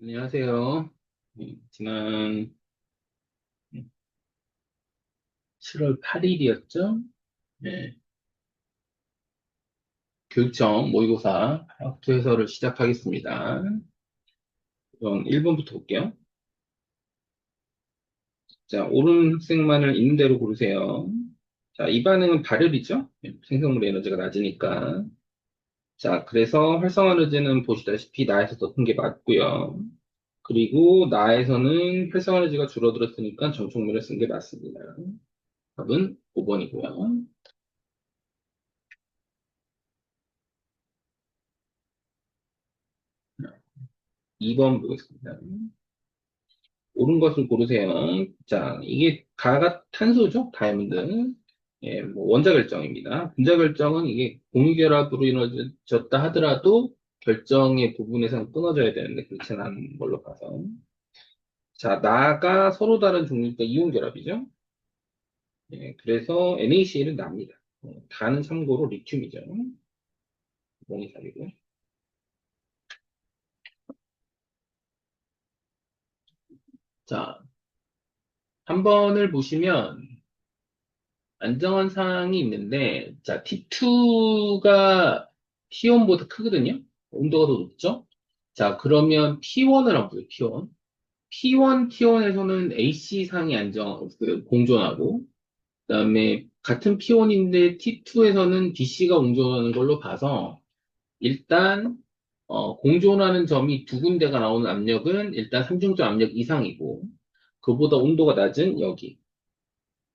안녕하세요. 지난 7월 8일이었죠? 네, 교육청 모의고사 학투 해설을 시작하겠습니다. 우선 1번부터 볼게요. 자, 옳은 학생만을 있는 대로 고르세요. 자, 이 반응은 발열이죠? 생성물 에너지가 낮으니까. 자, 그래서 활성화 에너지는 보시다시피 나에서 더 큰 게 맞고요. 그리고 나에서는 활성화 에너지가 줄어들었으니까 정촉물을 쓴 게 맞습니다. 답은 5번이고요. 2번 보겠습니다. 옳은 것을 고르세요. 자, 이게 가가 탄소죠? 다이아몬드. 예, 뭐 원자 결정입니다. 분자 결정은 이게 공유결합으로 이루어졌다 하더라도 결정의 부분에서는 끊어져야 되는데 그렇지 않은 걸로 봐서. 자, 나가 서로 다른 종류니까 이온 결합이죠? 예, 그래서 NaCl은 납니다. 다는 참고로 리튬이죠. 몽이 답이고. 자, 한 번을 보시면 안정한 사항이 있는데, 자, T2가 T1보다 크거든요? 온도가 더 높죠? 자, 그러면 T1을 한번 보요 T1. T1에서는 AC 상이 공존하고, 그 다음에 같은 P1인데 T2에서는 BC가 공존하는 걸로 봐서, 일단, 공존하는 점이 두 군데가 나오는 압력은 일단 삼중점 압력 이상이고, 그보다 온도가 낮은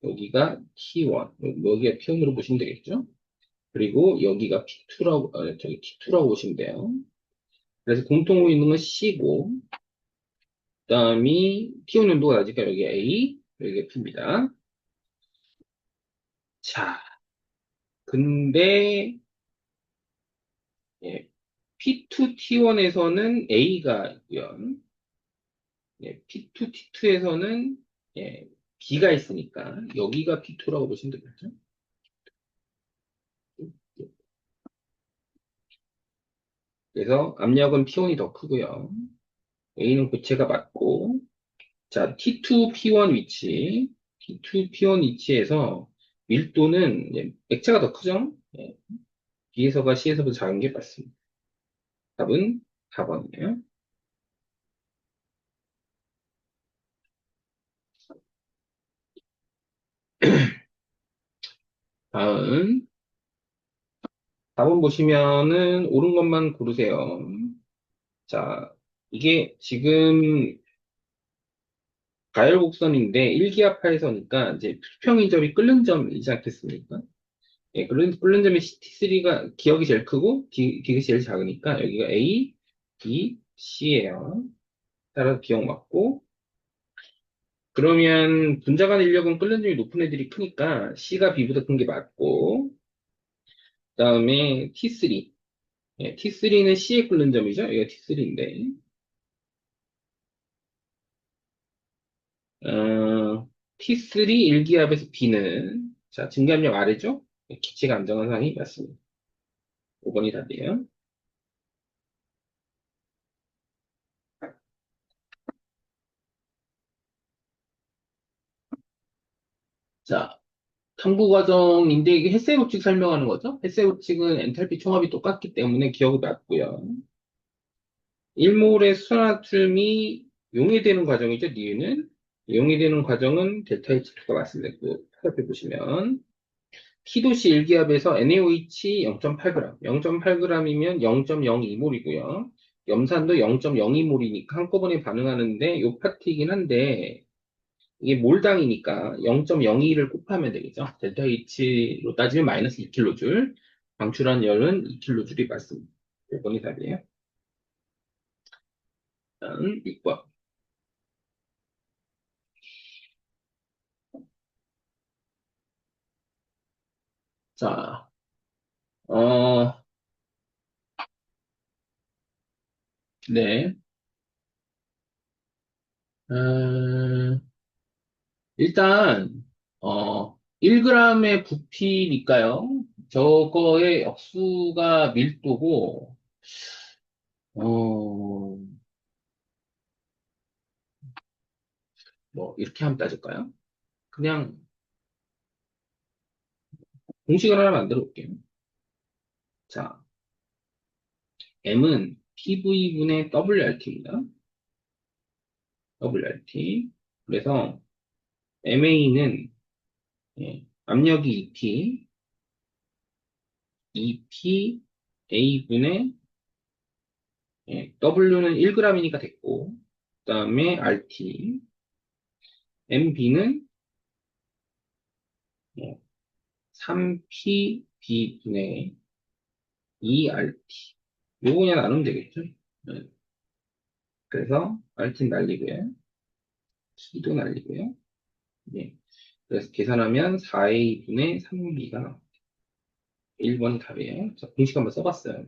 여기가 T1, 여기가 T1으로 보시면 되겠죠? 그리고 여기가 P2라고, 저기 T2라고 보시면 돼요. 그래서 공통으로 있는 건 C고, 그 다음이 T1 온도가 낮으니까 여기 A, 여기가 P입니다. 자, 근데, 예, P2 T1에서는 A가 있고요. 예, P2 T2에서는 예, B가 있으니까 여기가 P2라고 보시면 되겠죠? 그래서 압력은 P1이 더 크고요. A는 고체가 맞고, 자, T2 P1 위치, T2 P1 위치에서 밀도는 이제 액체가 더 크죠? 예, B에서가 C에서보다 작은 게 맞습니다. 답은 4번이에요. 다음, 4번 보시면은 옳은 것만 고르세요. 자, 이게 지금 가열곡선인데 일기압파에서니까 이제 수평이접이 끓는 점이지 않겠습니까? 예, 끓는 점이 T3가 기억이 제일 크고 D가 제일 작으니까 여기가 A, B, C예요. 따라서 기억 맞고 그러면 분자 간 인력은 끓는 점이 높은 애들이 크니까 C가 B보다 큰 게 맞고 그다음에 T3 예, T3는 C의 끓는 점이죠. 여기가 T3인데 T3 일기압에서 B는 자 증기압력 아래죠. 기체가 안정한 상황이 맞습니다. 5번이 답이에요. 자, 탐구 과정인데 이게 햇세 법칙 설명하는 거죠. 햇세 법칙은 엔탈피 총합이 똑같기 때문에 기억이 맞고요. 1몰의 수소나트륨이 용해되는 과정이죠. 니은은 용해되는 과정은 델타 H2가 맞습니다. 그 살펴보시면 T도시 1기압에서 NaOH 0.8g, 0.8g이면 0.02몰이고요. 염산도 0.02몰이니까 한꺼번에 반응하는데 요 파트이긴 한데 이게 몰당이니까 0.02를 곱하면 되겠죠. 델타 H로 따지면 마이너스 2kJ. 방출한 열은 2kJ이 맞습니다. 1번이 답이에요. 다음 6번. 자, 어, 네. 음, 일단, 1g의 부피니까요. 저거의 역수가 밀도고, 어, 뭐, 이렇게 하면 따질까요? 그냥 공식을 하나 만들어 볼게요. 자, M은 PV분의 WRT입니다. WRT. 그래서 MA는 압력이 EP, A분의 W는 1g이니까 됐고, 그 다음에 RT, MB는 3PB분의 2RT. 요거 그냥 나누면 되겠죠? 네. 그래서 RT는 날리고요. T도 날리고요. 네. 그래서 계산하면 4A분의 3B가 나옵니다. 1번이 답이에요. 자, 공식 한번 써봤어요.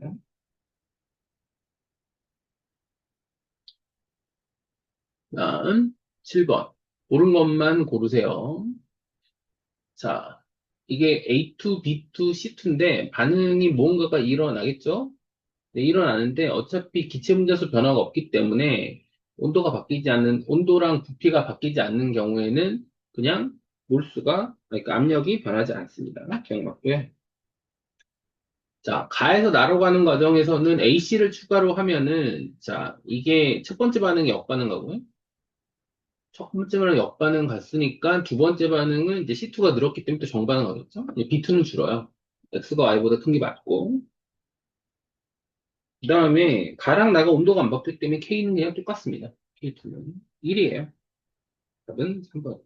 다음 7번. 고른 것만 고르세요. 자, 이게 A2, B2, C2인데 반응이 뭔가가 일어나겠죠? 네, 일어나는데 어차피 기체 분자수 변화가 없기 때문에 온도랑 부피가 바뀌지 않는 경우에는 그냥 그러니까 압력이 변하지 않습니다. 기억 맞고요. 자, 가에서 나로 가는 과정에서는 AC를 추가로 하면은, 자, 이게 첫 번째 반응이 역반응 가고요. 첫 번째 반응 역반응 갔으니까 두 번째 반응은 이제 C2가 늘었기 때문에 또 정반응 하겠죠? B2는 줄어요. X가 Y보다 큰 게 맞고. 그 다음에 가랑 나가 온도가 안 바뀌기 때문에 K는 그냥 똑같습니다. K2는 1이에요. 답은 3번.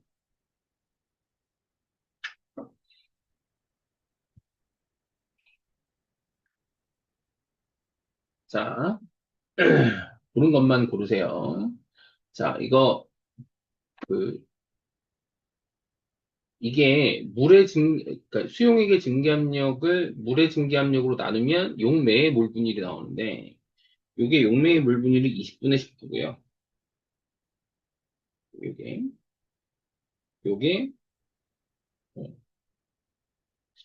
자, 고른 것만 고르세요. 자, 그, 이게 그러니까 수용액의 증기압력을 물의 증기압력으로 나누면 용매의 몰 분율이 나오는데, 요게 용매의 몰 분율이 20분의 19고요. 요게, 요게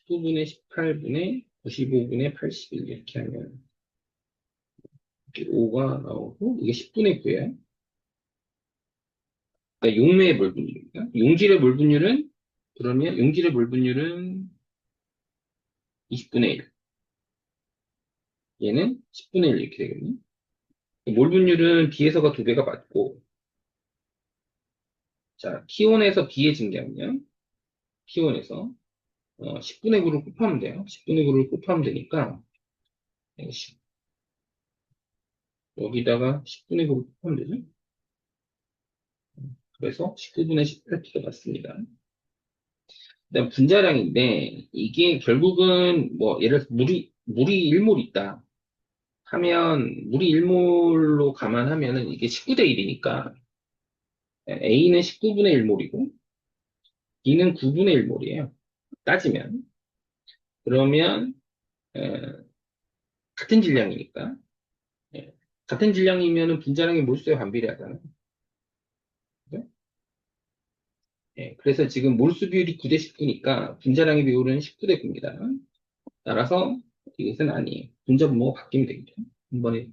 19분의 18분의 95분의 81 이렇게 하면 이렇게 5가 나오고, 이게 10분의 9예요. 그러니까 용매의 몰 분율입니다. 용질의 몰 분율은 20분의 1. 얘는 10분의 1 이렇게 되거든요. 몰 분율은 B에서가 2배가 맞고, 자, T1에서 B의 증기압력, T1에서 10분의 9를 곱하면 돼요. 10분의 9를 곱하면 되니까, 네, 여기다가 10분의 9를 곱하면 되죠. 그래서 19분의 18T가 맞습니다. 그다음 분자량인데, 이게 결국은 뭐, 예를 들어서 물이 1몰 있다 물이 1몰로 감안하면은 이게 19대 1이니까, A는 19분의 1몰이고, B는 9분의 1몰이에요. 따지면. 그러면, 에, 같은 질량이니까, 예. 같은 질량이면은 분자량이 몰수에 반비례하잖아요. 그죠? 예. 그래서 지금 몰수 비율이 9대 19니까 분자량의 비율은 19대 9입니다. 따라서 이것은 아니에요. 분자 분모가 바뀌면 되겠죠. 한 번에.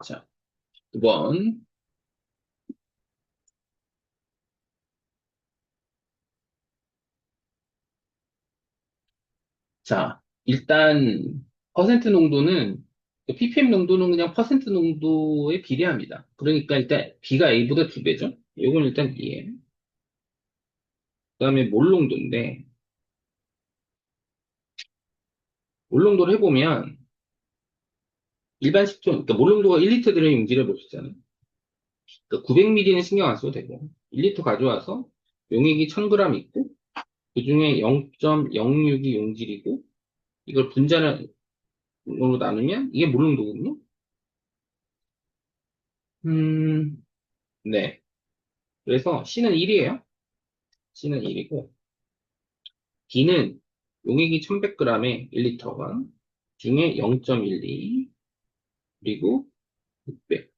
자, 2번. 자, 일단 퍼센트 농도는 ppm 농도는 그냥 퍼센트 농도에 비례합니다. 그러니까 일단 B가 A보다 2배죠. 이건 일단 이해해요. 그다음에 몰 농도인데 몰 농도를 해보면 일반 식초, 그러니까 몰 농도가 1리터 들어있는 용기를 볼 수 있잖아요. 그러니까 900ml는 신경 안 써도 되고 1리터 가져와서 용액이 1000g 있고 그중에 0.062 용질이고 이걸 분자로 나누면 이게 몰 농도거든요. 음, 네. 그래서 C는 1이에요. C는 1이고 D는 용액이 1100g에 1리터가 중에 0.12 그리고 600,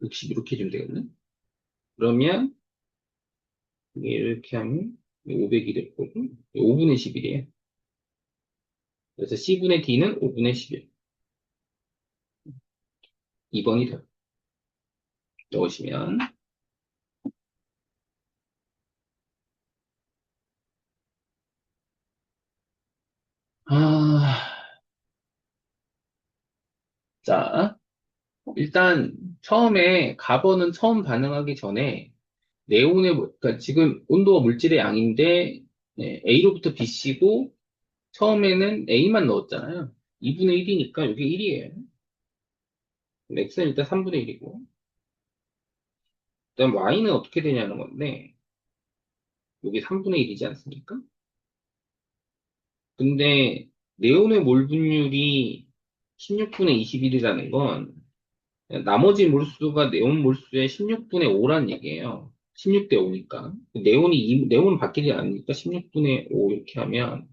60 이렇게 주면 되거든요. 그러면 이게 이렇게 하면 500이 될 거고 5분의 11이에요. 그래서 C분의 D는 5분의 11. 2번이 돼요. 넣으시면, 아, 자, 일단 처음에 가버는 처음 반응하기 전에 그러니까 지금 온도가 물질의 양인데 네, A로부터 BC고 처음에는 A만 넣었잖아요. 2분의 1이니까 이게 1이에요. X는 일단 3분의 1이고 그다음 Y는 어떻게 되냐는 건데 이게 3분의 1이지 않습니까? 근데 네온의 몰 분율이 16분의 21이라는 건 나머지 몰수가 네온 몰수의 16분의 5란 얘기예요. 16대 5니까. 네온은 바뀌지 않으니까 16분의 5 이렇게 하면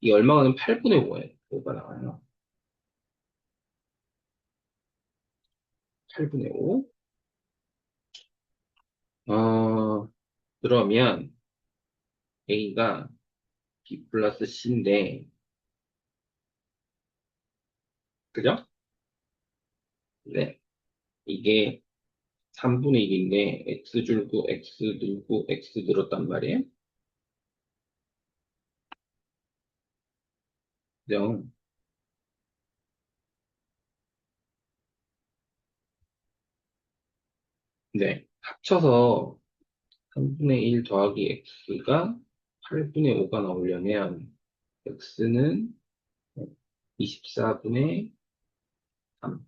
이 얼마가 되면 8분의 5가 나와요. 8분의 5. 그러면 A가 B 플러스 C인데, 그죠? 네. 이게 3분의 1인데, X 줄고, X 늘고, X 늘었단 말이에요. 그죠? 네. 합쳐서 3분의 1 더하기 X가 8분의 5가 나오려면, X는 24분의 3,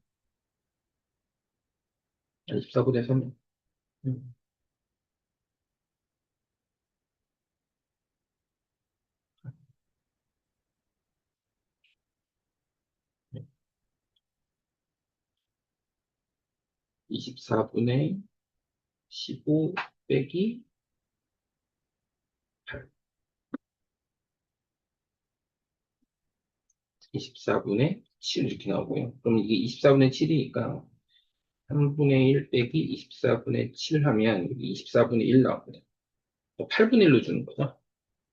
24분의 3, 24분의 15 빼기 8, 24분의 7 이렇게 나오고요. 그럼 이게 24분의 7이니까 3분의 1 빼기 24분의 7 하면 24분의 1 나오거든요. 8분의 1로 주는 거죠.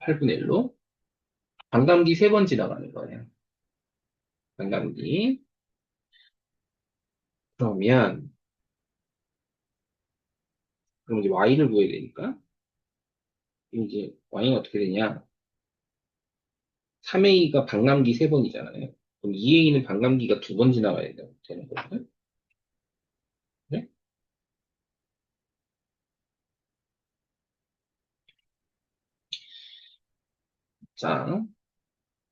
8분의 1로. 반감기 3번 지나가는 거예요. 반감기. 그러면, 그럼 이제 y를 구해야 되니까, 이제 y는 어떻게 되냐. 3a가 반감기 3번이잖아요. 그럼 2a는 반감기가 2번 지나가야 되는 거거든요. 네? 자,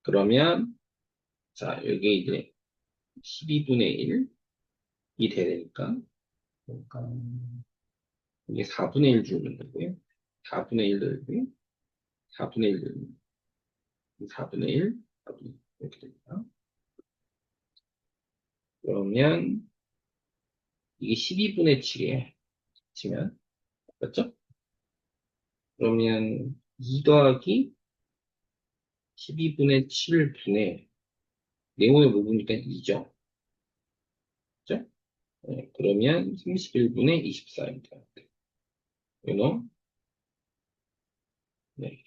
그러면, 자, 여기 이제 12분의 1이 돼야 되니까, 그러니까 이게 4분의 1 주면 되고요. 4분의 1 들고요. 4분의 1 들고요. 4분의 1, 4분의 1 이렇게 됩니다. 그러면 이게 12분의 7이에요. 치면 맞죠? 그러면 2 더하기 12분의 7분의 네모의 부분이니까 2죠. 그죠? 네, 그러면 31분의 24입니다. 이거 네,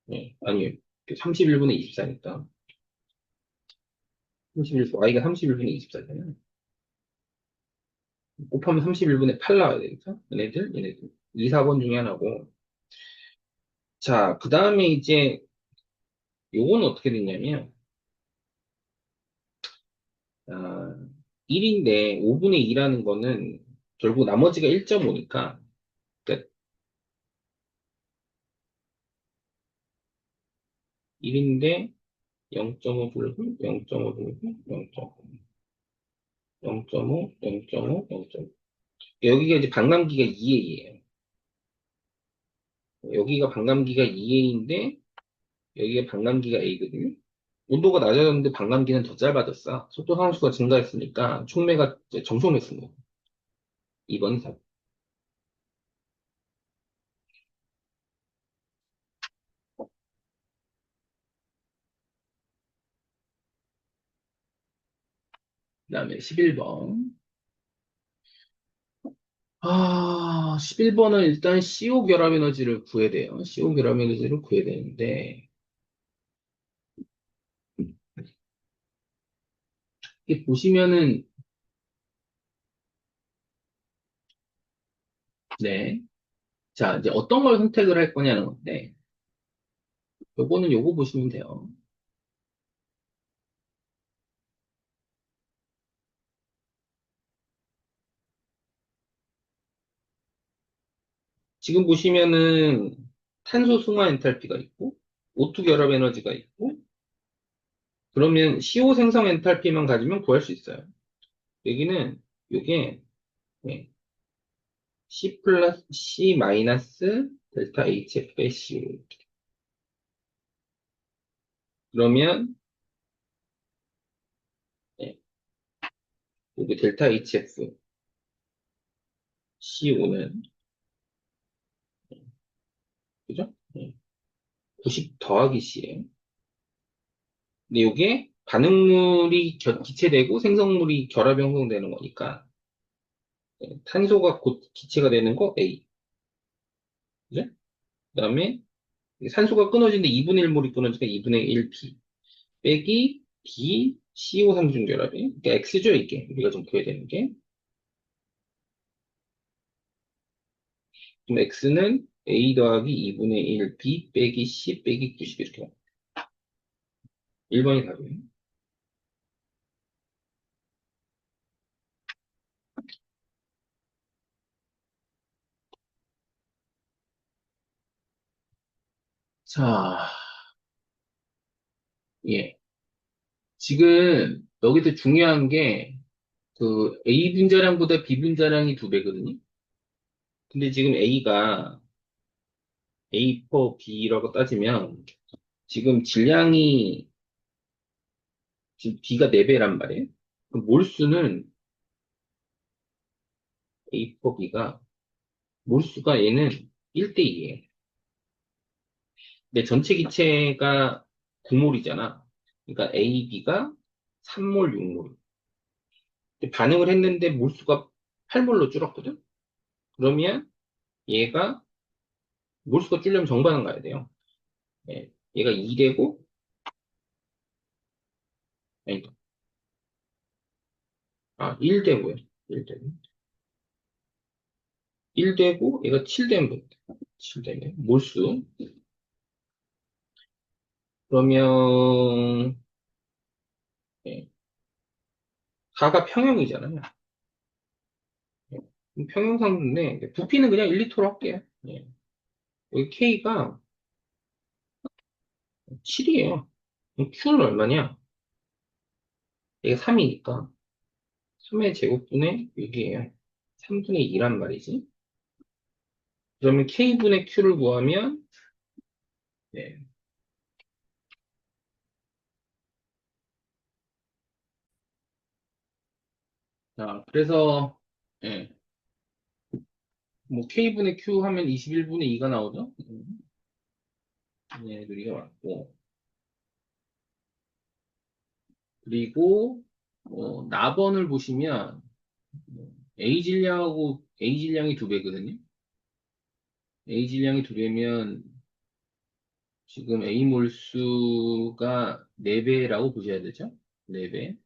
네, 아니요. 31분의 24니까 y가 31분의 24잖아요. 곱하면 31분의 8 나와야 되겠죠? 얘네들 2, 4번 중에 하나고 자, 그 다음에 이제 요건 어떻게 됐냐면 아, 1인데 5분의 2라는 거는 결국 나머지가 1.5니까 그러니까 1인데 0.5 불고 0.5 불고 0.5 0.5 0.5 0.5 여기가 이제 반감기가 2A예요. 여기가 반감기가 2A인데 여기가 반감기가 A거든요. 온도가 낮아졌는데 반감기는 더 짧아졌어. 속도 상수가 증가했으니까 촉매가 이제 정속했습니다. 2번 4. 그다음에 11번. 11번은 일단 CO 결합 에너지를 구해야 돼요. CO 결합 에너지를 구해야 되는데, 이게 보시면은 네. 자, 이제 어떤 걸 선택을 할 거냐는 건데, 요거는 요거 보시면 돼요. 지금 보시면은 탄소 승화 엔탈피가 있고, O2 결합 에너지가 있고, 그러면 CO 생성 엔탈피만 가지면 구할 수 있어요. 여기는 요게 네, C 플러스 C 마이너스 델타 HF의 CO. 그러면 네, 여기 델타 HF CO는 그죠? 네, 90 더하기 C예요. 근데 이게 반응물이 기체되고 생성물이 결합 형성되는 거니까 네, 탄소가 곧 기체가 되는 거 A. 그죠? 그다음에 산소가 끊어지는데 2분의 1몰이 끊어지니까 2분의 1 B. 빼기 B CO 상중결합이. 그러니까 X죠, 이게. 우리가 좀 구해야 되는 게. 그럼 X는 A 더하기 2분의 1 B 빼기 C 빼기 90 이렇게 나와요. 1번이 답이에요. 자, 예. 지금 여기서 중요한 게 그 A 분자량보다 B 분자량이 두 배거든요. 근데 지금 A가 A 퍼 B라고 따지면 지금 질량이 지금 B가 4배란 말이에요. 그럼 몰수는 A 퍼 B가 몰수가 얘는 1대2예요. 근데 전체 기체가 9몰이잖아. 그러니까 A, B가 3몰, 6몰. 반응을 했는데 몰수가 8몰로 줄었거든? 그러면 얘가 몰수가 줄려면 정반응 가야 돼요. 예, 얘가 2되고, 아니, 1되고요. 1되고. 1되고, 얘가 7되면, 7되면, 몰수. 그러면, 예, 4가 평형이잖아요. 예, 평형상인데, 부피는 그냥 1리터로 할게요. 예. 여기 K가 7이에요. Q는 얼마냐? 이게 3이니까 3의 제곱분의 6이에요. 3분의 2란 말이지. 그러면 K분의 Q를 구하면 네. 자, 그래서 예. 뭐 K분의 Q 하면 21분의 2가 나오죠. 얘네들이 왔고 그리고 나번을 보시면 A 질량하고 A 질량이 두 배거든요. A 질량이 두 배면 지금 A 몰수가 4배라고 보셔야 되죠. 4배.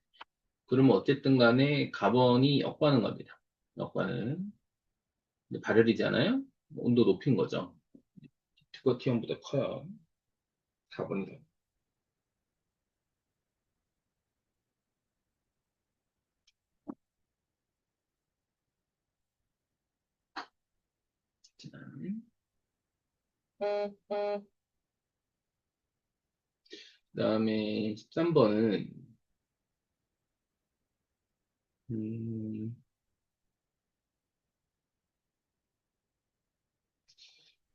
그러면 어쨌든 간에 가번이 역반응 겁니다. 역반응. 근데 발열이잖아요. 온도 높인 거죠. T가 T1보다 커요. 4번이다. 그 다음에 13번은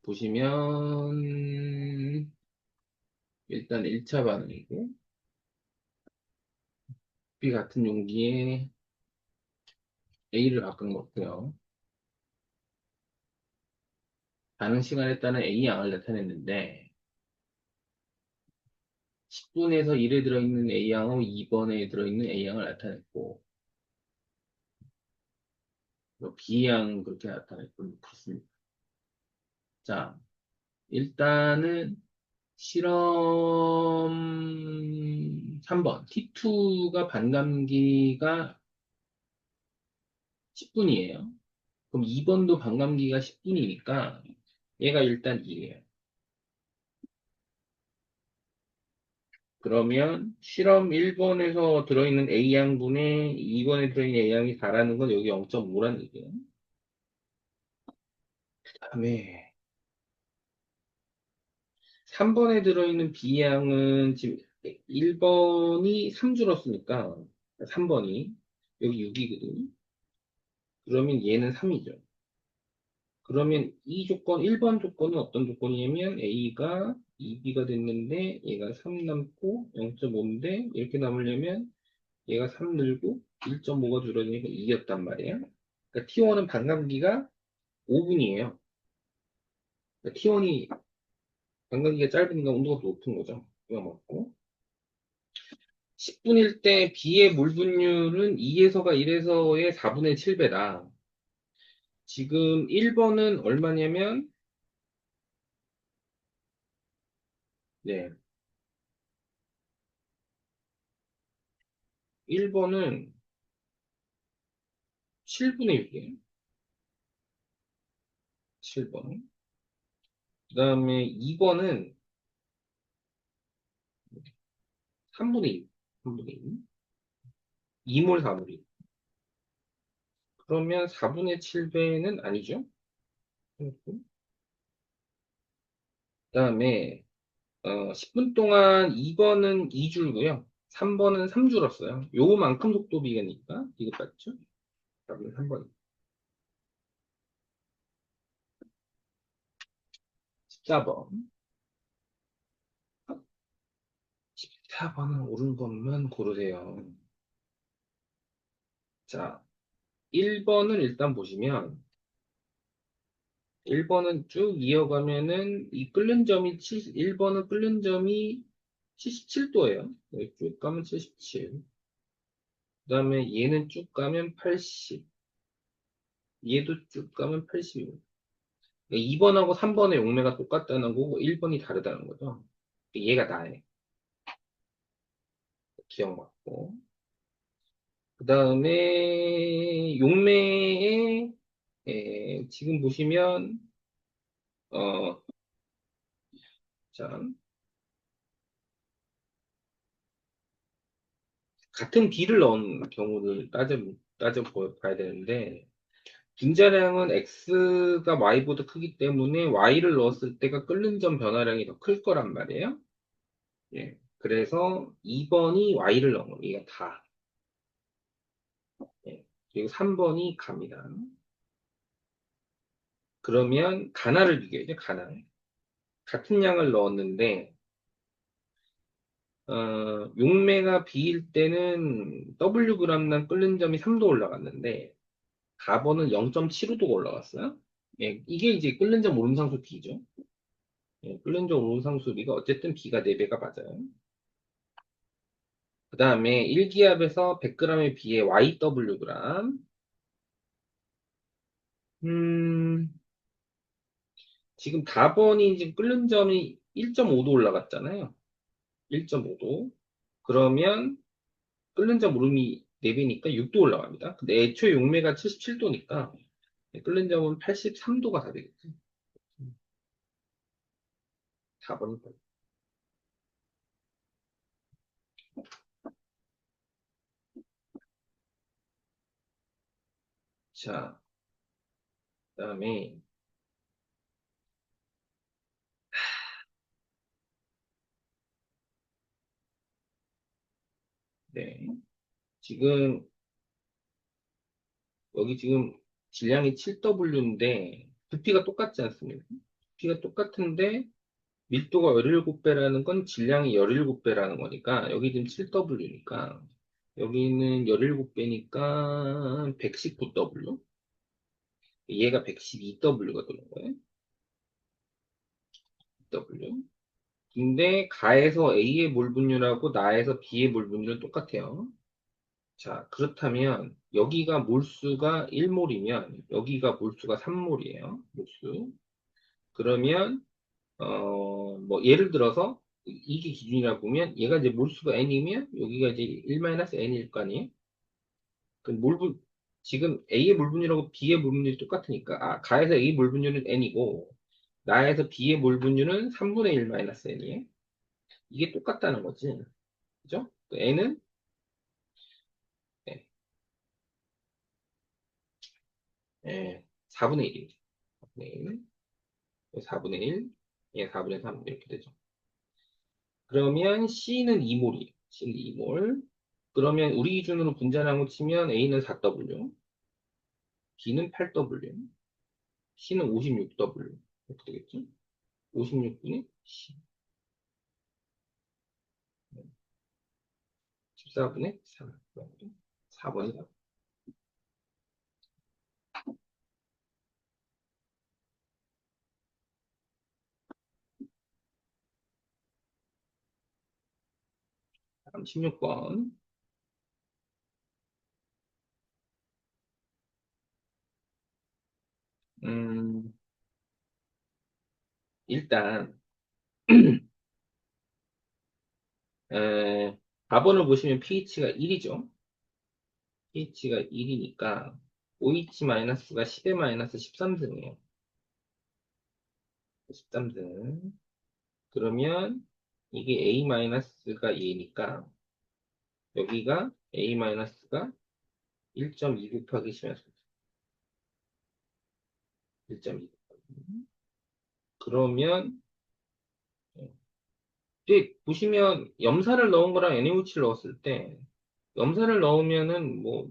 보시면 일단 1차 반응이고 B 같은 용기에 A를 바꾼 거고요. 반응 시간에 따른 A 양을 나타냈는데 10분에서 1에 들어있는 A양하고 2번에 들어있는 A양을 나타냈고 B양 그렇게 나타냈고 그렇습니다. 자, 일단은 실험 3번 T2가 반감기가 10분이에요. 그럼 2번도 반감기가 10분이니까 얘가 일단 2예요. 그러면 실험 1번에서 들어있는 A양분에 2번에 들어있는 A양이 4라는 건 여기 0.5라는 얘기예요. 그다음에 3번에 들어있는 B양은 지금 1번이 3 줄었으니까 3번이 여기 6이거든요. 그러면 얘는 3이죠. 그러면 이 조건, 1번 조건은 어떤 조건이냐면 A가 2B가 됐는데 얘가 3 남고 0.5인데 이렇게 남으려면 얘가 3 늘고 1.5가 줄어드니까 2였단 말이에요. 그러니까 T1은 반감기가 5분이에요. 그러니까 T1이 반감기가 짧으니까 온도가 더 높은 거죠. 이거 맞고. 10분일 때 B의 물 분율은 2에서가 1에서의 4분의 7배다. 지금 1번은 얼마냐면, 네, 1번은 7분의 6이에요. 7번. 그 다음에 2번은 3분의 2. 3분의 2. 2몰 4몰이. 그러면 4분의 7배는 아니죠? 그 다음에 10분 동안 2번은 2줄고요. 3번은 3줄었어요. 요만큼 속도 비례니까 이거 맞죠? 답은 3번. 14번. 14번은 옳은 것만 고르세요. 자, 1번을 일단 보시면 1번은 쭉 이어가면은 이 끓는 점이 1번은 끓는 점이 77도예요. 쭉 가면 77. 그 다음에 얘는 쭉 가면 80. 얘도 쭉 가면 80. 2번하고 3번의 용매가 똑같다는 거고 1번이 다르다는 거죠. 얘가 나에 기억 맞고. 그 다음에 용매에 지금 보시면 어, 자, 같은 B를 넣은 경우를 봐야 되는데 분자량은 X가 Y보다 크기 때문에 Y를 넣었을 때가 끓는 점 변화량이 더 클 거란 말이에요. 예. 그래서 2번이 Y를 넣은 거예요. 이게 다. 예. 그리고 3번이 갑니다. 그러면 가나를 비교해야죠. 가나. 같은 양을 넣었는데 용매가 B일 때는 Wg당 끓는 점이 3도 올라갔는데 가번은 0.75도가 올라갔어요. 예, 이게 이제 끓는 점 오름상수 B죠. 예, 끓는 점 오름상수 B가 어쨌든 B가 4배가 맞아요. 그 다음에 1기압에서 100g에 비해 YWg. 음, 지금 다번이 지금 끓는 점이 1.5도 올라갔잖아요. 1.5도. 그러면 끓는 점 오름이 4배니까 6도 올라갑니다. 근데 애초에 용매가 77도니까 끓는 점은 83도가 다 되겠죠. 4번이. 자, 그 다음에, 네. 지금, 여기 지금 질량이 7W인데, 부피가 똑같지 않습니까? 부피가 똑같은데, 밀도가 17배라는 건 질량이 17배라는 거니까, 여기 지금 7W니까, 여기는 17배니까 119W, 얘가 112W가 되는 거예요. W. 근데 가에서 A의 몰 분율하고 나에서 B의 몰 분율은 똑같아요. 자, 그렇다면 여기가 몰수가 1몰이면 여기가 몰수가 3몰이에요. 몰수. 그러면 뭐 예를 들어서 이게 기준이라 보면 얘가 이제 몰수가 n이면 여기가 이제 1-n일 거 아니에요? 그 몰분 지금 A의 물 분율하고 B의 물 분율이 똑같으니까, 가에서 A 물 분율은 N이고, 나에서 B의 물 분율은 3분의 1 마이너스 N이에요. 이게 똑같다는 거지. 그죠? N은, 네, 4분의 1입니다. 4분의 1, 4분의 1, 예, 4분의 3, 이렇게 되죠. 그러면 C는 2몰이에요. C는 2몰. 그러면 우리 기준으로 분자량을 치면 A는 4W, B는 8W, C는 56W. 이렇게 되겠죠? 56분의 C. 14분의 3. 4번이다. 16번. 음, 일단, 4번을 보시면 pH가 1이죠. pH가 1이니까, OH-가 10의 마이너스 13등이에요. 13등. 그러면, 이게 A-가 얘니까, 여기가 A-가 1.2 곱하기 심해서 1.2 곱하기. 그러면, 이제 보시면, 염산을 넣은 거랑 NaOH를 넣었을 때, 염산을 넣으면은 뭐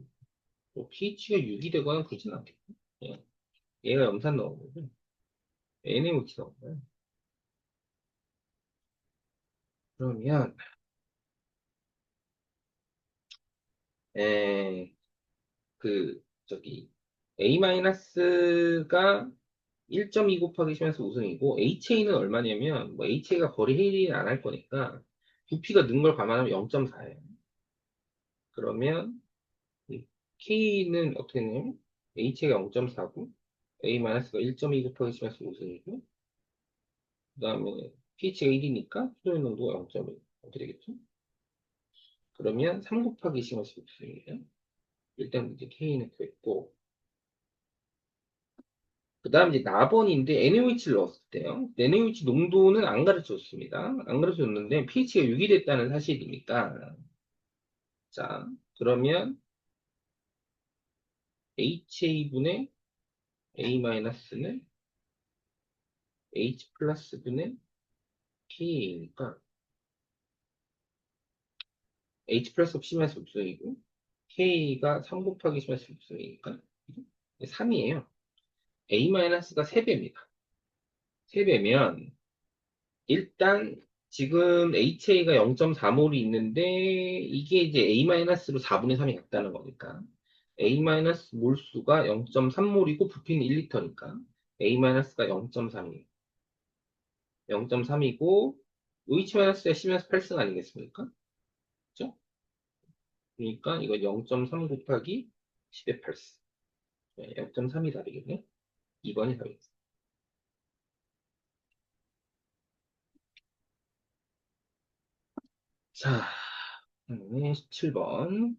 pH가 6이 되거나 그러진 않겠고. 예. 얘가 염산 넣은 거고, NaOH 넣은 거예요. 그러면, 에, 저기, A-가 1.2 곱하기 심해서 우승이고, HA는 얼마냐면, 뭐, HA가 거리 해일이 안 할 거니까, 부피가 는 걸 감안하면 0.4예요. 그러면, 이 K는 어떻게 되냐면, HA가 0.4고, A-가 1.2 곱하기 심해서 우승이고, 그 다음에 pH가 1이니까, 수도의 농도가 0.1. 어떻게 되겠죠? 그러면 3 곱하기 심해서 우승이에요. 일단 이제 K는 구했고, 그 다음 이제 나번인데 NaOH를 넣었을 때요. NaOH 농도는 안 가르쳐줬습니다. 안 가르쳐줬는데 pH가 6이 됐다는 사실이니까 자 그러면 HA분의 A-는 H 플러스분의 KA니까 H 플러스 없이면서 없어이고 K가 3 곱하기 심해서 없어이니까 3이에요. A-가 3배입니다. 3배면 일단 지금 HA가 0.4몰이 있는데 이게 이제 A-로 4분의 3이 같다는 거니까 A- 몰수가 0.3몰이고 부피는 1리터니까 A-가 0.3이에요. 0.3이고 OH-가 C면서 8승 아니겠습니까? 그죠? 그러니까 이거 0.3 곱하기 10의 8승. 0.3이 답이겠네. 2번이 답이겠습니다. 자, 17번.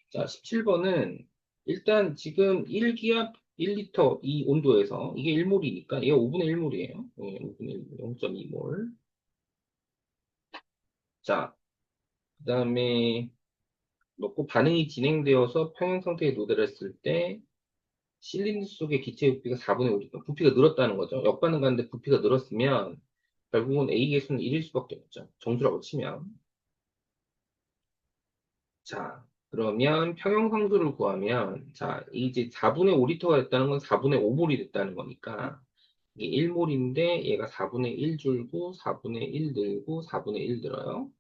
자, 17번은 일단 지금 1기압 1리터 이 온도에서 이게 1몰이니까 얘가 5분의 1몰이에요. 5분의 1, 0.2몰. 자, 그 다음에 넣고 반응이 진행되어서 평형 상태에 도달했을 때 실린더 속의 기체 부피가 4분의 5니까 부피가 늘었다는 거죠. 역반응 가는데 부피가 늘었으면 결국은 A 계수는 1일 수밖에 없죠. 정수라고 치면. 자, 그러면 평형상수를 구하면, 자, 이제 4분의 5리터가 됐다는 건 4분의 5몰이 됐다는 거니까, 이게 1몰인데, 얘가 4분의 1 줄고, 4분의 1 늘고, 4분의 1 늘어요.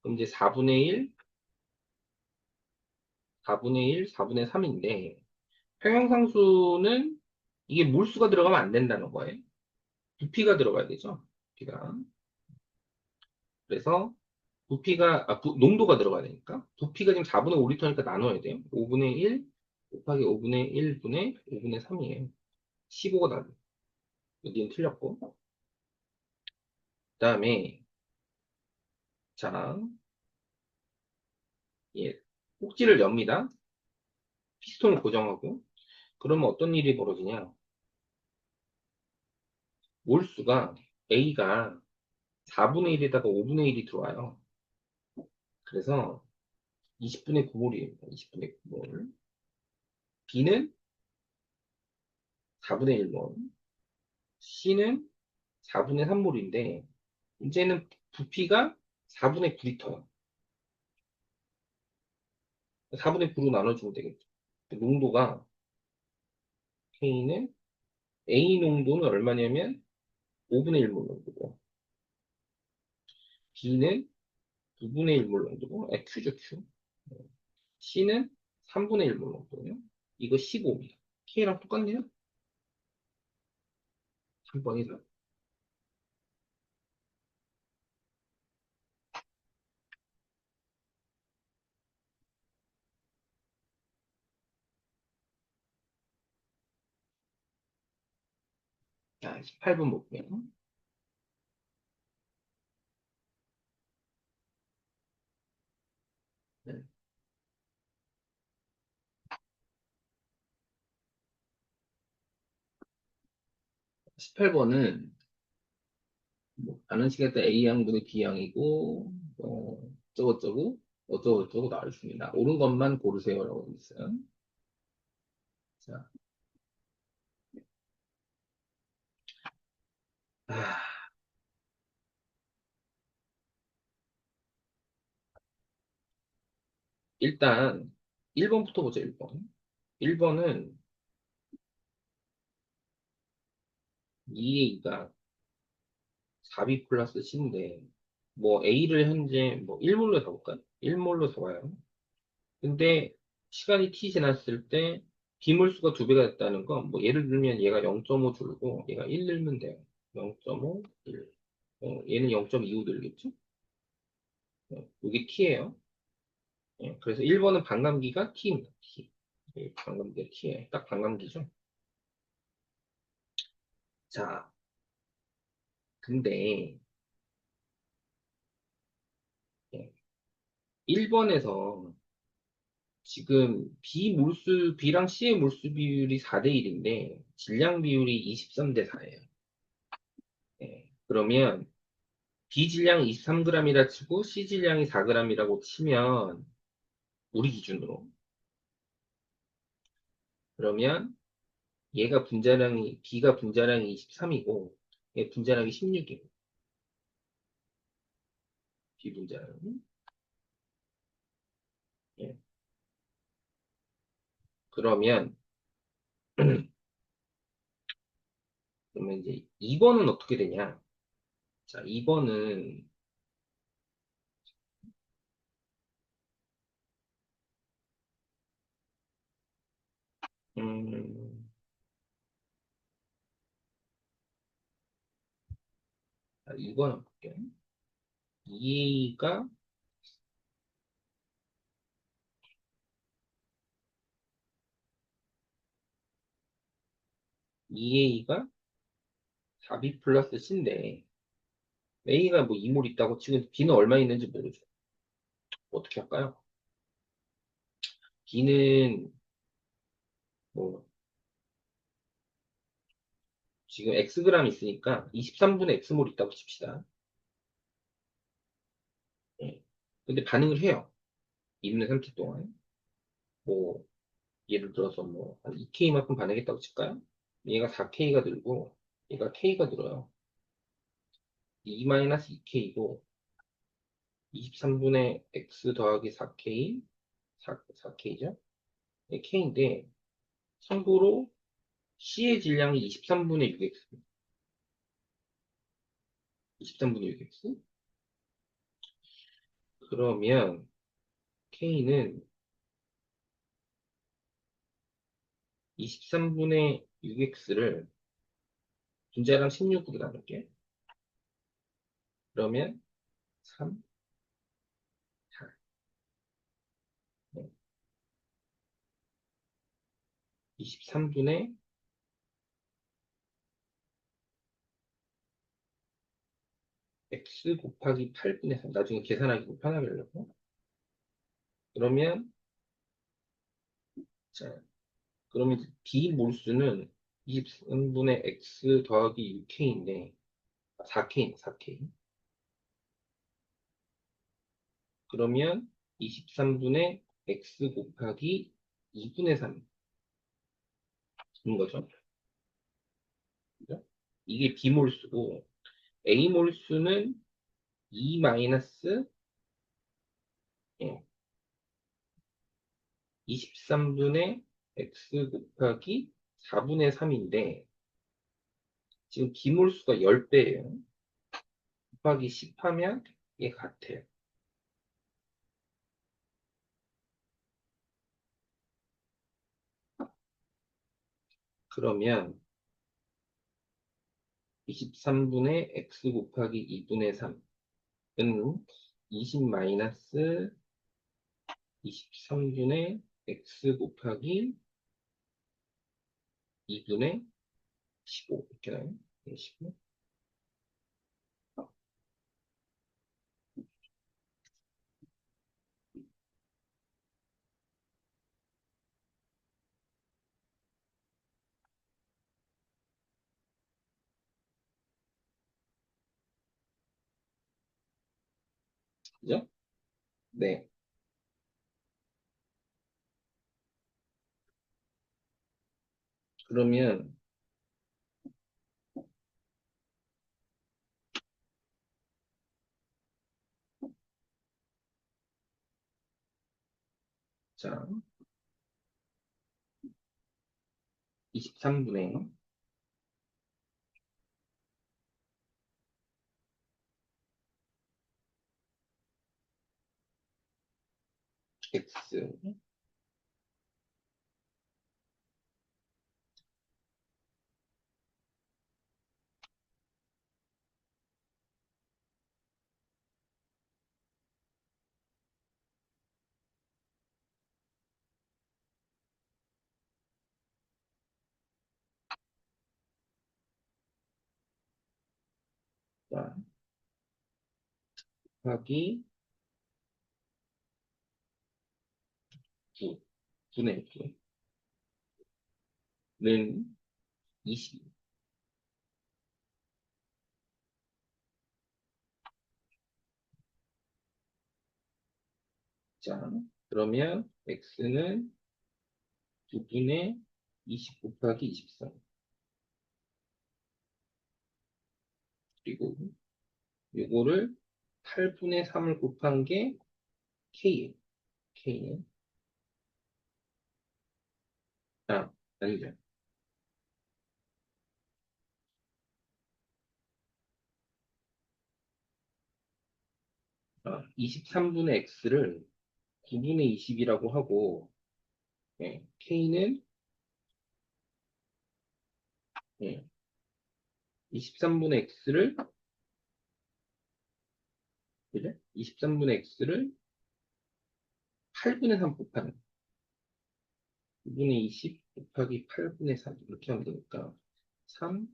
그럼 이제 4분의 1, 4분의 1, 4분의 3인데, 평형상수는 이게 몰수가 들어가면 안 된다는 거예요. 부피가 들어가야 되죠. 부피가. 그래서, 농도가 들어가야 되니까. 부피가 지금 4분의 5리터니까 나눠야 돼요. 5분의 1, 곱하기 5분의 1분의 5분의 3이에요. 15가 나요. 여기는 틀렸고. 그 다음에, 자, 예, 꼭지를 엽니다. 피스톤을 고정하고. 그러면 어떤 일이 벌어지냐? 몰수가 A가 4분의 1에다가 5분의 1이 들어와요. 그래서 20분의 9몰이에요. 20분의 9몰. B는 4분의 1몰. C는 4분의 3몰인데, 문제는 부피가 4분의 9리터예요. 4분의 9로 나눠주면 되겠죠. 농도가 K는 A 농도는 얼마냐면 5분의 1몰 농도고 B는 2분의 1몰 농도고 Q죠 Q. C는 3분의 1몰 농도예요. 이거 15입니다. K랑 똑같네요. 3번이죠. 자, 18번 볼게요. 네. 18번은 가는 시간대 A양분의 B양이고 어쩌고저쩌고 어쩌고저쩌고 나와있습니다. 옳은 것만 고르세요라고 되어 있어요. 자, 아, 일단 1번부터 보죠. 1번. 1번은 2A가 4B 플러스 C인데 뭐 A를 현재 뭐 1몰로 잡을까요? 1몰로 잡아요. 근데 시간이 t 지났을 때 비몰수가 2배가 됐다는 건 뭐 예를 들면 얘가 0.5 줄고 얘가 1 늘면 돼요. 0.5, 1. 얘는 0.25 들겠죠? 여기 t예요. 그래서 1번은 반감기가 t입니다. t. 반감기가 t예요. 딱 반감기죠. 자, 근데 1번에서 지금 B랑 C의 몰수 비율이 4대 1인데 질량 비율이 23대 4예요. 그러면 B 질량이 23g이라 치고 C 질량이 4g이라고 치면 우리 기준으로 그러면 얘가 분자량이 B가 분자량이 23이고 얘 분자량이 16이고 B 분자량이 예. 그러면 그러면 이제 2번은 어떻게 되냐? 자, 2번은 음, 2번은 볼게요. 2가 2A가 4B 플러스 C인데 A가 뭐 2몰 있다고 치고 B는 얼마 있는지 모르죠. 어떻게 할까요? B는 뭐 지금 Xg 있으니까 23분의 X몰 있다고 칩시다. 예. 근데 반응을 해요. 있는 상태 동안. 뭐 예를 들어서 뭐한 2K만큼 반응했다고 칠까요? 얘가 4K가 들고 얘가 K가 들어요. 2-2K고 23분의 X 더하기 4K 4K죠? K인데 참고로 C의 질량이 23분의 6X 23분의 6X 그러면 K는 23분의 6X를 분자량 16으로 나눌게. 그러면 3, 4. 23분의 x 곱하기 8분의 3. 나중에 계산하기 좀 편하게 하려고. 그러면, 자, 그러면 b 몰수는 23분의 x 더하기 6k인데, 4k, 4k. 그러면 23분의 x 곱하기 2분의 3인 거죠. 그죠? 이게 b 몰수고, a 몰수는 2 마이너스, 예, 23분의 x 곱하기 4분의 3인데, 지금 비몰수가 10배예요. 곱하기 10 하면 이게 같아요. 그러면 23분의 x 곱하기 2분의 3은 20 마이너스 23분의 x 곱하기 2분의 15 이렇게 나요. 15. 그죠? 네. 그러면 자, 23분의 x 곱하기 9 분의 9는 20. 자, 그러면 x는 9분의 20 곱하기 24. 그리고 요거를 8분의 3을 곱한 게 K예요. K는. 아, 아니죠. 23분의 X를 9분의 20이라고 하고, 예, K는, 예, 23분의 X를, 그죠? 23분의 X를 8분의 3 곱하는 9분의 20 곱하기 8분의 3 이렇게 하면 되니까 3,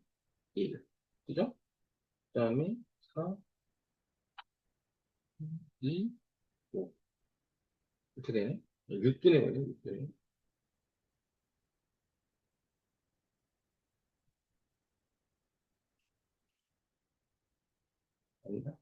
1. 그죠? 그 다음에 4, 2, 5. 이렇게 되네. 6분의 5네, 6분의. 아니다.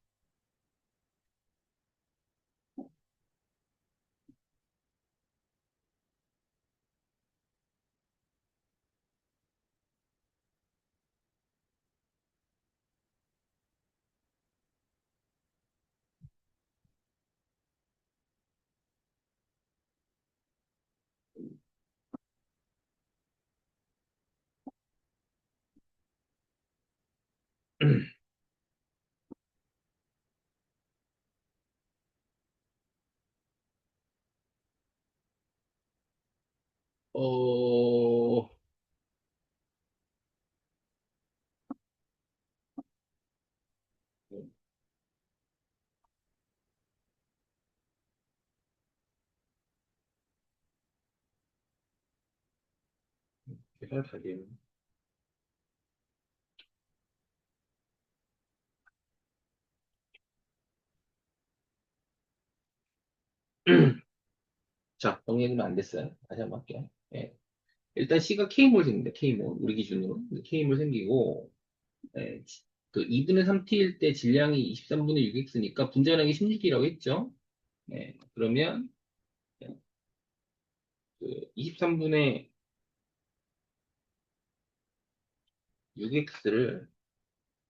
어, 계산을 다 돼요. 자, 정리해주면 안 됐어요. 다시 한번 할게요. 예. 일단 C가 K몰 생깁니다. K몰. 우리 기준으로. K몰 생기고, 예. 그 2분의 3t일 때 질량이 23분의 6x니까 분자량이 16이라고 했죠. 예. 그러면, 그 23분의 6x를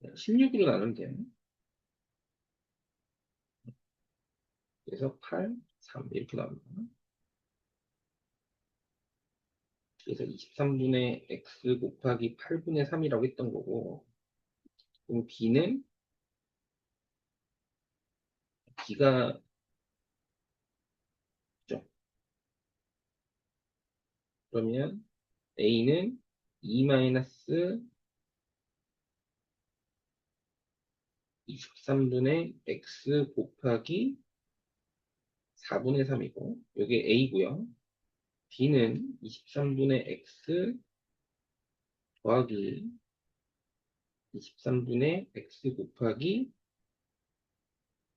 16으로 나누면 돼요. 그래서 8, 3 이렇게 나옵니다. 그래서 23분의 x 곱하기 8분의 3이라고 했던 거고, 그럼 b는 b가 죠. 그러면 a는 2 마이너스 23분의 x 곱하기 4분의 3이고, 이게 a고요. b는 23분의 x 더하기 23분의 x 곱하기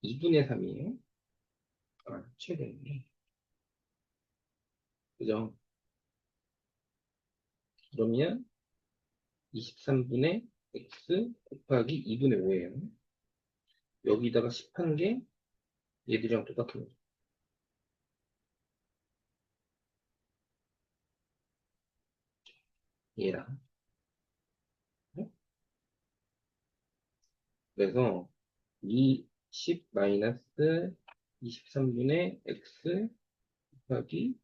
2분의 3이에요. 아, 최대네. 그죠? 그러면 23분의 x 곱하기 2분의 5예요. 여기다가 10한 게 얘들이랑 똑같은 거죠. 얘랑. 네? 그래서 10 마이너스 23분의 x 곱하기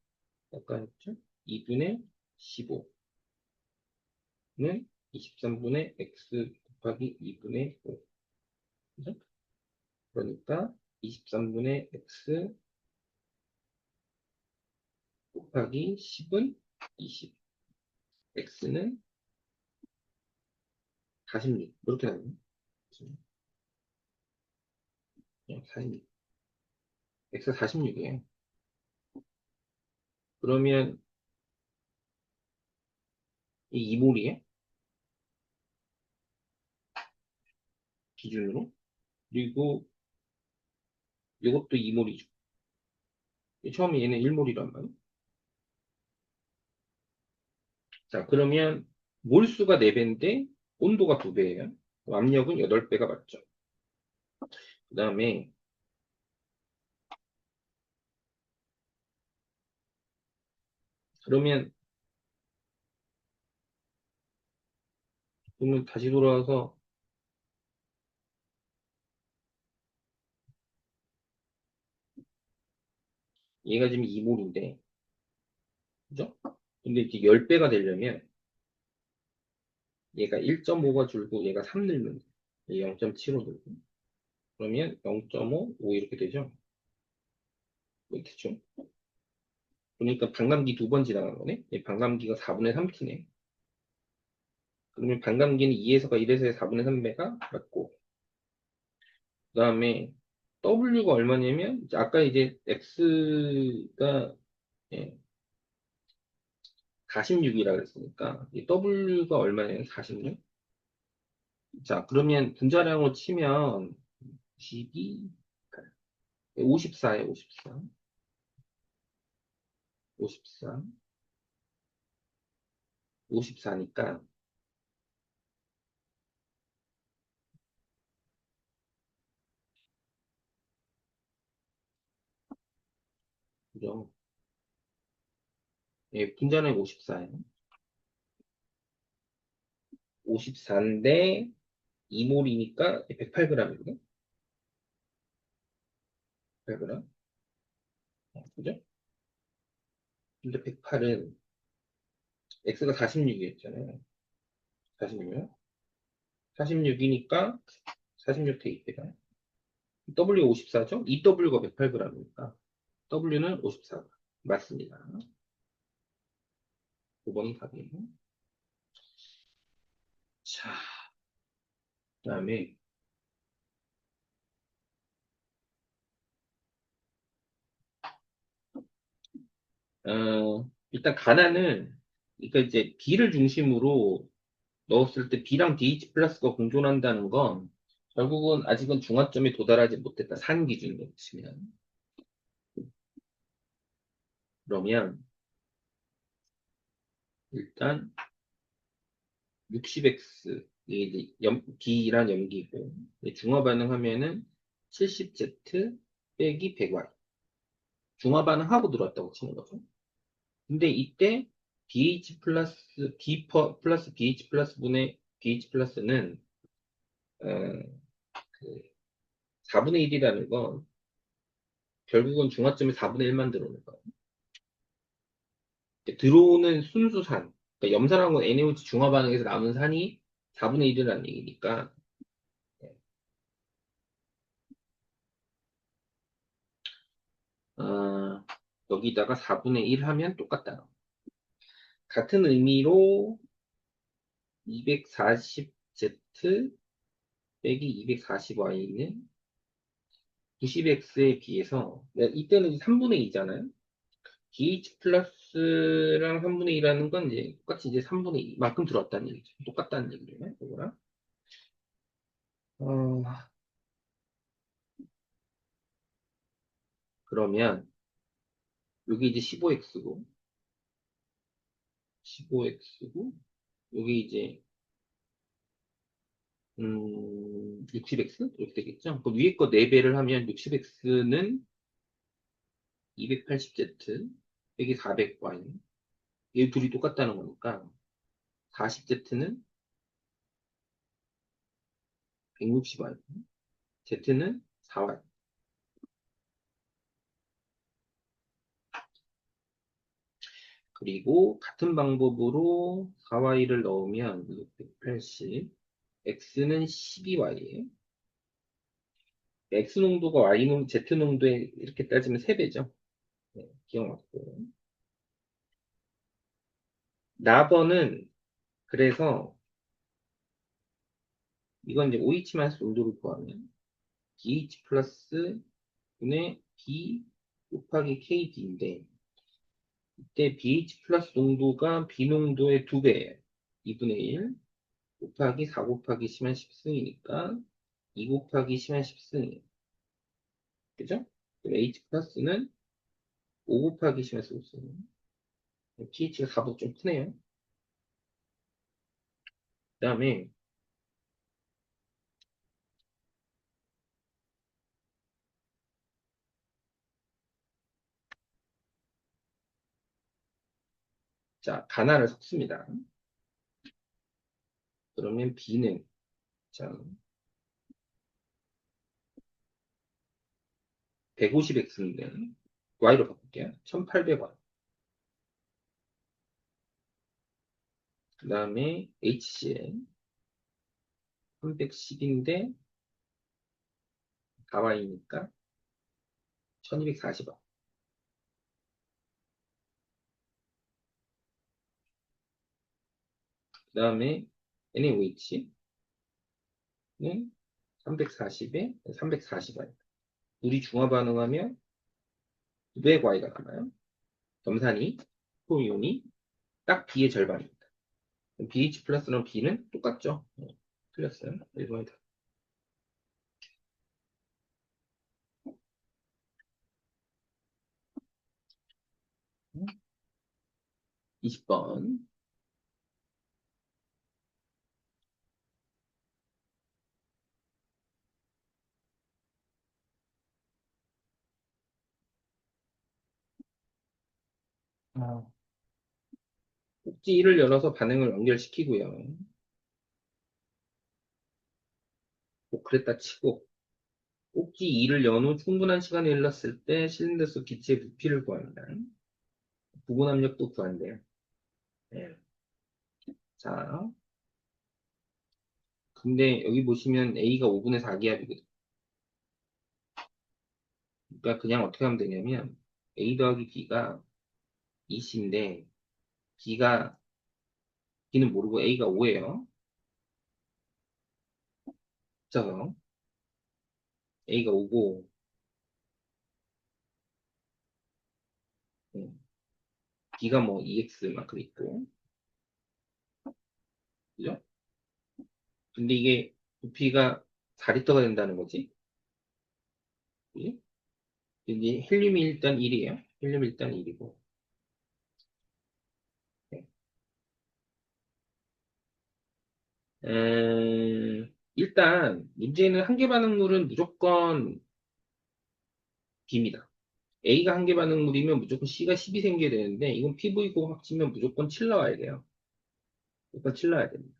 아까 했죠? 2분의 15는 23분의 x 곱하기 2분의 5. 그죠? 그러니까 23분의 x 곱하기 10은 20. x는 46. 이렇게 나와요. 46. x 46이에요. 그러면 이 이몰이에요? 기준으로. 그리고 이것도 이몰이죠. 처음에 얘는 1몰이란 말이에요. 자, 그러면 몰수가 4배인데 온도가 2배예요. 압력은 8배가 맞죠. 그 다음에 그러면 다시 돌아와서 얘가 지금 2몰인데 그죠? 근데 이제 10배가 되려면 얘가 1.5가 줄고 얘가 3 늘면 돼. 0.75 늘고 그러면 0.5, 5 이렇게 되죠? 이렇게 죠 그러니까 반감기 2번 지나간 거네? 얘 반감기가 4분의 3t네. 그러면 반감기는 2에서가 1에서의 4분의 3배가 맞고 그 다음에 W가 얼마냐면 아까 이제 X가 46이라 그랬으니까 이 W가 얼마냐면 46. 자 그러면 분자량으로 치면 12, 54에 54, 54, 54니까 그죠? 예, 분자량이 54예요. 54인데 2몰이니까 108g이거든. 108g. 그죠? 근데 108은 X가 46이었잖아요. 46이요? 46이니까 46 대입해요. W 54죠? EW가 108g이니까 W는 54g. 맞습니다. 5번이 답이에요. 자, 그다음에 일단 가난을 그러니까 이제 B를 중심으로 넣었을 때 B랑 BH 플러스가 공존한다는 건 결국은 아직은 중화점에 도달하지 못했다. 산 기준으로 치면. 그러면 일단 60x 이게 이제 B란 염기고 중화 반응하면은 70Z 빼기 100Y 중화 반응하고 들어왔다고 치는 거죠. 근데 이때 BH 플러스 플러스 BH 플러스 분의 BH 플러스는 어, 그 4분의 1이라는 건 결국은 중화점이 4분의 1만 들어오는 거예요. 들어오는 순수산, 그러니까 염산하고 NaOH 중화 반응에서 남은 산이 4분의 1이라는 얘기니까 어, 여기다가 4분의 1 하면 똑같다. 같은 의미로 240Z 빼기 240Y는 90X에 비해서 이때는 3분의 2잖아요. BH 플러스랑 3분의 2라는 건 이제 똑같이 이제 3분의 2만큼 들어왔다는 얘기죠. 똑같다는 얘기죠. 이거랑. 어, 그러면 여기 이제 15X고 15X고 여기 이제 60X 이렇게 되겠죠. 그 위에 거 4배를 하면 60X는 280Z 빼기 400Y 이 둘이 똑같다는 거니까 40Z는 160Y Z는 4Y 그리고 같은 방법으로 4Y를 넣으면 180 X는 12Y예요. X 농도가 Y 농 Z 농도에 이렇게 따지면 3배죠. 네, 기억났고. 나버는 그래서 이건 이제 OH마이너스 농도를 구하면 BH 플러스 분의 B 곱하기 KB인데 이때 BH 플러스 농도가 B 농도의 2배예요. 2분의 1 곱하기 4 곱하기 10한 10승이니까 2 곱하기 10한 10승이에요. 그죠? 그럼 H 플러스는 5 곱하기 10한 15승. pH가 4보다 좀 크네요. 그 다음에 자 가나를 섞습니다. 그러면 B는 자 150X인데 Y로 바꿀게요. 1800Y. 그 다음에 HCl 310인데 4Y니까 1240Y. 그 다음에 NaOH는 340에 340Y. 우리 중화 반응하면 900Y가 남아요. 염산이, 소이온이 딱 B의 절반입니다. BH 플러스랑 B는 똑같죠? 틀렸어요. 1번이다. 20번. 꼭지 1을 열어서 반응을 연결시키고요. 꼭 그랬다 치고 꼭지 2를 연 후 충분한 시간이 흘렀을 때 실린더 속 기체의 부피를 구합니다. 부분 압력도 구한대요. 네. 자, 근데 여기 보시면 A가 5분의 4기압이거든요. 그러니까 그냥 어떻게 하면 되냐면 A 더하기 B가 20인데 B가 B는 모르고 A가 5예요. 그래서 A가 5고 B가 뭐 2X 막 그랬고 그죠? 근데 이게 부피가 4리터가 된다는 거지. 그지? 이제 헬륨이 일단 1이에요. 헬륨이 일단 1이고. 일단 문제는 한계 반응물은 무조건 B입니다. A가 한계 반응물이면 무조건 C가 10이 생겨야 되는데 이건 PV고 합치면 무조건 7 나와야 돼요. 무조건 7 나와야 됩니다.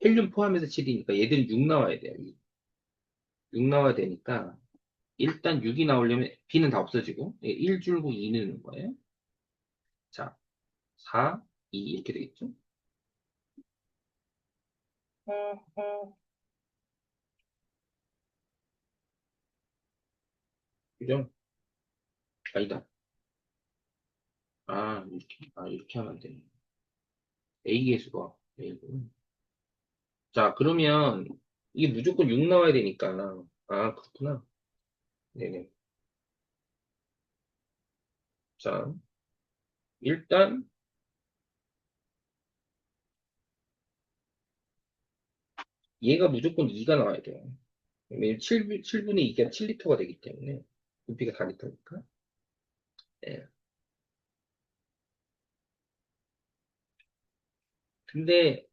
헬륨 포함해서 7이니까 얘들은 6 나와야 돼요. 6 나와야 되니까 일단 6이 나오려면 B는 다 없어지고 1 줄고 2 넣는 거예요. 자, 4, 2 이렇게 되겠죠? 그죠? 아니다. 이렇게 하면 안 되네. A 계수가 A고. 자, 그러면 이게 무조건 6 나와야 되니까. 그렇구나. 네네. 자, 일단 얘가 무조건 2가 나와야 돼요. 왜냐면 7분의 2가 7리터가 되기 때문에 부피가 4리터니까. 네. 근데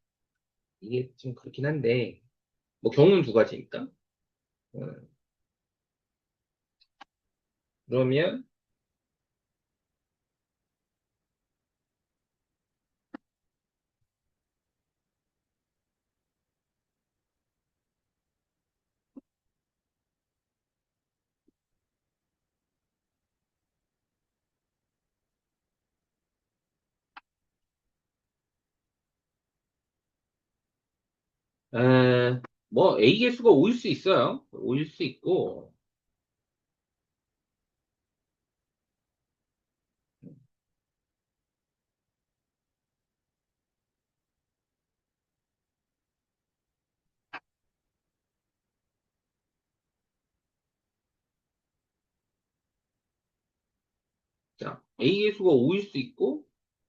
이게 좀 그렇긴 한데 뭐 경우는 두 가지니까. 어, 그러면 에, 뭐 A 개수가 5일 수 있어요. 5일 수 있고. 자, A 개수가 5일 수 있고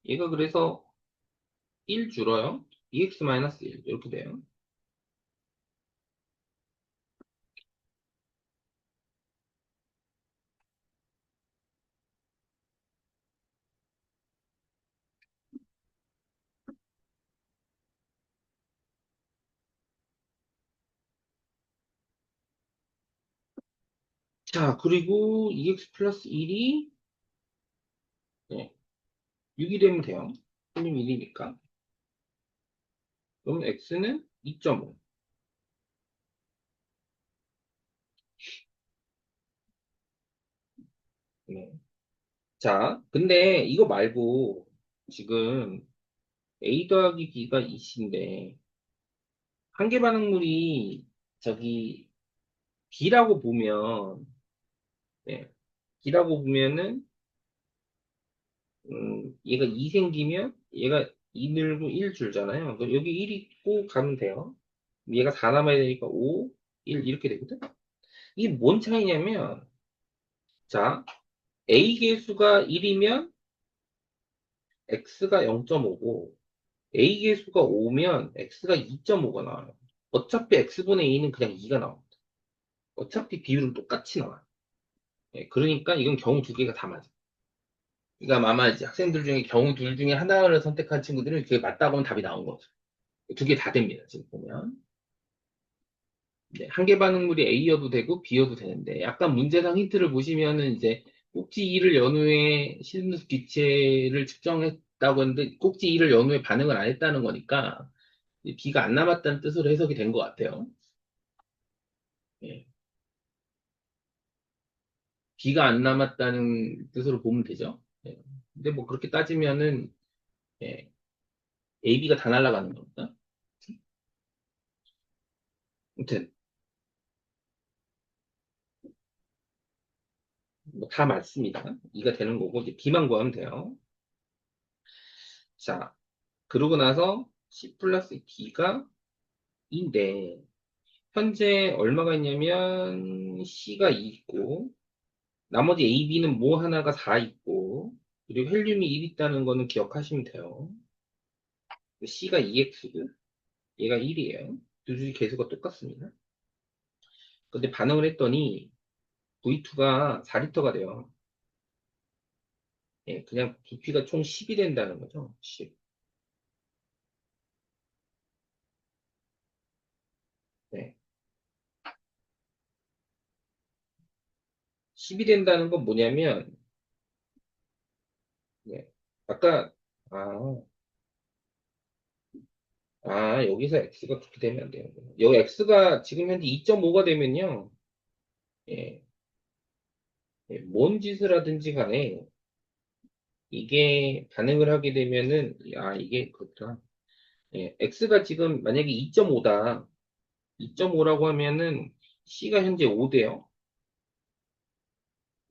얘가 그래서 1 줄어요. EX-1 이렇게 돼요. 자, 그리고 EX 플러스 1이 6이 되면 돼요. 틀림 1이니까. 그럼 X는 2.5. 네. 자, 근데 이거 말고 지금 A 더하기 B가 2인데 한계 반응물이 저기 B라고 보면 네, B라고 보면은 얘가 2 생기면 얘가 2 늘고 1 줄잖아요. 그럼 여기 1 있고 가면 돼요. 얘가 4 남아야 되니까 5, 1 이렇게 되거든. 이게 뭔 차이냐면 자, A 계수가 1이면 X가 0.5고 A 계수가 5면 X가 2.5가 나와요. 어차피 X분의 A는 그냥 2가 나옵니다. 어차피 비율은 똑같이 나와요. 예, 그러니까 이건 경우 두 개가 다 맞아요. 그러니까 아마 이제 학생들 중에 경우 둘 중에 하나를 선택한 친구들은 그게 맞다고 하면 답이 나온 거죠. 두 개 다 됩니다. 지금 보면. 네, 한계 반응물이 A여도 되고 B여도 되는데 약간 문제상 힌트를 보시면은 이제 꼭지 2를 연후에 실무수 기체를 측정했다고 했는데 꼭지 2를 연후에 반응을 안 했다는 거니까 B가 안 남았다는 뜻으로 해석이 된 것 같아요. 예, B가 안 남았다는 뜻으로 보면 되죠. 예, 근데 뭐 그렇게 따지면은 예, AB가 다 날아가는 겁니다. 아무튼 뭐다 맞습니다. 2가 되는 거고 이제 B만 구하면 돼요. 자, 그러고 나서 C 플러스 D가 2인데 현재 얼마가 있냐면 C가 2 있고 나머지 A, B는 뭐 하나가 4 있고 그리고 헬륨이 1 있다는 거는 기억하시면 돼요. C가 2X. 얘가 1이에요. 두 줄이 개수가 똑같습니다. 근데 반응을 했더니 V2가 4리터가 돼요. 예, 그냥 부피가 총 10이 된다는 거죠. 10. 네. 10이 된다는 건 뭐냐면, 네. 아까, 아, 여기서 X가 그렇게 되면 안 되는구나. 여기 X가 지금 현재 2.5가 되면요. 예, 뭔 짓을 하든지 간에 이게 반응을 하게 되면은, 이게 그렇구나. 예, X가 지금 만약에 2.5다. 2.5라고 하면은 C가 현재 5대요.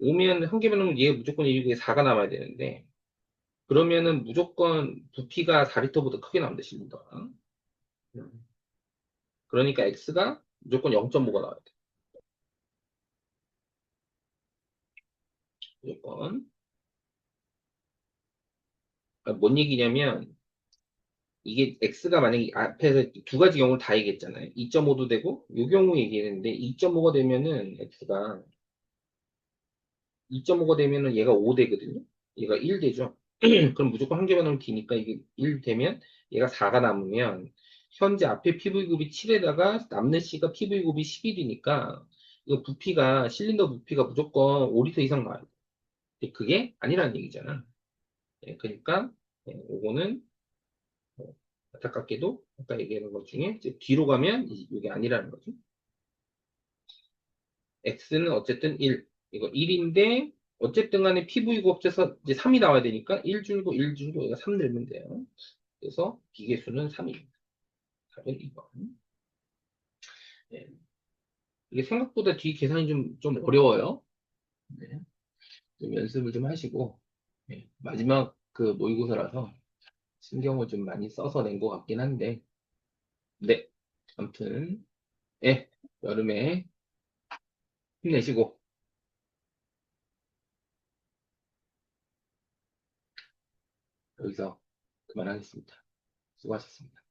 5면 한 개만 넣으면 얘가 무조건 1이고 4가 남아야 되는데, 그러면은 무조건 부피가 4리터보다 크게 나온다, 실린더가. 음. 그러니까 X가 무조건 0.5가 나와야 돼. 무조건. 그러니까 뭔 얘기냐면, 이게 X가 만약에 앞에서 두 가지 경우를 다 얘기했잖아요. 2.5도 되고, 이 경우 얘기했는데, 2.5가 되면은 X가 2.5가 되면은 얘가 5 되거든요. 얘가 1 되죠. 그럼 무조건 한 개만 넣으면 D니까 이게 1 되면 얘가 4가 남으면 현재 앞에 PV급이 7에다가 남는 C가 PV급이 11이니까 이거 부피가 실린더 부피가 무조건 5리터 이상 나와요. 근데 그게 아니라는 얘기잖아. 예, 그러니까 요거는 안타깝게도 아까 얘기한 것 중에 이제 뒤로 가면 이게 아니라는 거죠. X는 어쨌든 1. 이거 1인데, 어쨌든 간에 PV 곱해서 이제 3이 나와야 되니까 1 줄고 1 줄고 얘가 3 늘면 돼요. 그래서 비계수는 3입니다. 답은 2번. 네. 이게 생각보다 뒤 계산이 좀 어려워요. 네. 좀 연습을 좀 하시고, 네. 마지막 그 모의고사라서 신경을 좀 많이 써서 낸 것 같긴 한데, 네. 아무튼, 예. 여름에 힘내시고, 여기서 그만하겠습니다. 수고하셨습니다.